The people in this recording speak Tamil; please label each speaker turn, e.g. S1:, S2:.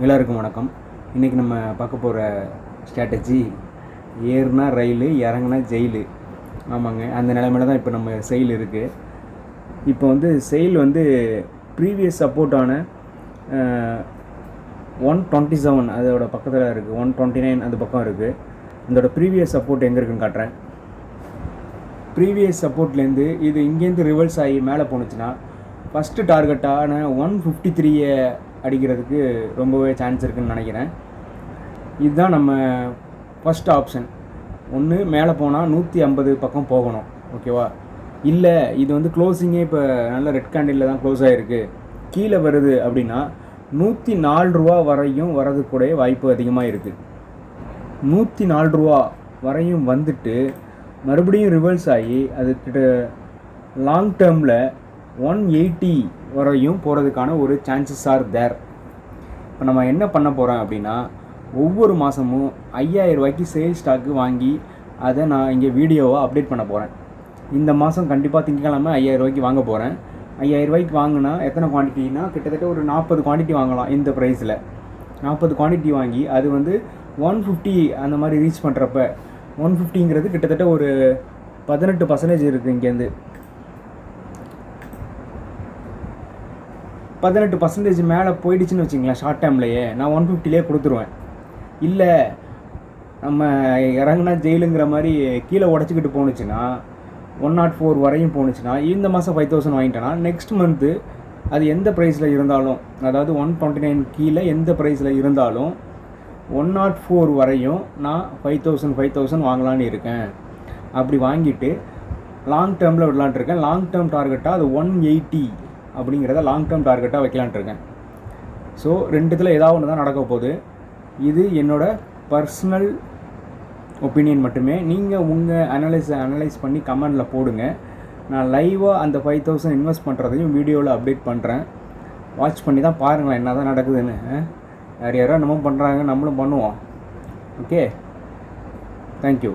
S1: எல்லாருக்கும் வணக்கம். இன்றைக்கி நம்ம பார்க்க போகிற ஸ்ட்ராட்டஜி ஏறுனா ரயிலு, இறங்குனா ஜெயிலு. ஆமாங்க, அந்த நிலைமையில தான் இப்போ நம்ம செயில் இருக்குது. இப்போ செயில் ப்ரீவியஸ் சப்போர்ட்டான 127 அதோட பக்கத்தில் இருக்குது, 129 அந்த பக்கம் இருக்குது. அதோட ப்ரீவியஸ் சப்போர்ட் எங்கே இருக்குன்னு காட்டுறேன். ப்ரீவியஸ் சப்போர்ட்லேருந்து இது இங்கேருந்து ரிவர்ஸ் ஆகி மேலே போணுச்சுன்னா ஃபஸ்ட்டு டார்கெட்டான 153 அடிக்கிறதுக்கு ரொம்பவே சான்ஸ் இருக்குதுன்னு நினைக்கிறேன். இதுதான் நம்ம ஃபஸ்ட் ஆப்ஷன். ஒன்று மேலே போனால் 150 பக்கம் போகணும், ஓகேவா? இல்லை இது க்ளோஸிங்கே இப்போ நல்ல ரெட் கேண்டிலில் தான் க்ளோஸ் ஆகிருக்கு, கீழே வருது அப்படின்னா 104 ரூபா வரையும் வரது கூட வாய்ப்பு அதிகமாக இருக்குது. 104 ரூபா வரையும் வந்துட்டு மறுபடியும் ரிவர்ஸ் ஆகி அதுக்கிட்ட லாங் டேர்மில் 180 வரையும் போகிறதுக்கான ஒரு சான்சஸ் ஆர் தேர். இப்போ நம்ம என்ன பண்ண போகிறோம் அப்படின்னா, ஒவ்வொரு மாதமும் 5000 ரூபாய்க்கு சேல் ஸ்டாக்கு வாங்கி அதை நான் இங்கே வீடியோவாக அப்டேட் பண்ண போகிறேன். இந்த மாதம் கண்டிப்பாக திங்கக்கிழமை 5000 ரூபாய்க்கு வாங்க போகிறேன். 5000 ரூபாய்க்கு வாங்கினா எத்தனை குவான்டிட்டினா கிட்டத்தட்ட ஒரு 40 குவான்டிட்டி வாங்கலாம். இந்த ப்ரைஸில் 40 குவான்டிட்டி வாங்கி அது 150 அந்த மாதிரி ரீச் பண்ணுறப்ப 150ங்கிறது கிட்டத்தட்ட ஒரு 18% இருக்குது. இங்கேருந்து 18% மேலே போயிடுச்சுன்னு வச்சிங்களேன், ஷார்ட் டைம்லையே நான் 150லே கொடுத்துருவேன். இல்லை நம்ம இறங்குனா ஜெயிலுங்கிற மாதிரி கீழே உடச்சிக்கிட்டு போணுச்சுன்னா 104 வரையும் போணுச்சுன்னா இந்த மாதம் 5000 வாங்கிட்டேன்னா நெக்ஸ்ட் மந்த்து அது எந்த ப்ரைஸில் இருந்தாலும், அதாவது 129 கீழே எந்த ப்ரைஸில் இருந்தாலும் 104 வரையும் நான் 5000 வாங்கலான்னு இருக்கேன். அப்படி வாங்கிட்டு லாங் டேர்மில் விடலான்ட்டு இருக்கேன். லாங் டேர்ம் டார்கெட்டாக அது 180 அப்படிங்கிறத லாங் டேர்ம் டார்கெட்டாக வைக்கலான்ட்டு இருக்கேன். ஸோ ரெண்டுத்தில் ஏதாவது ஒன்று தான் நடக்க போகுது. இது என்னோடய பர்சனல் ஒப்பீனியன் மட்டுமே. நீங்கள் உங்கள் அனலைஸ் பண்ணி கமெண்டில் போடுங்க. நான் லைவாக அந்த 5000 இன்வெஸ்ட் பண்ணுறதையும் வீடியோவில் அப்டேட் பண்ணுறேன். வாட்ச் பண்ணி தான் பாருங்களேன் என்ன தான் நடக்குதுன்னு. யார் யாரோ நம்ம பண்ணுறாங்க, நம்மளும் பண்ணுவோம். Okay, thank you.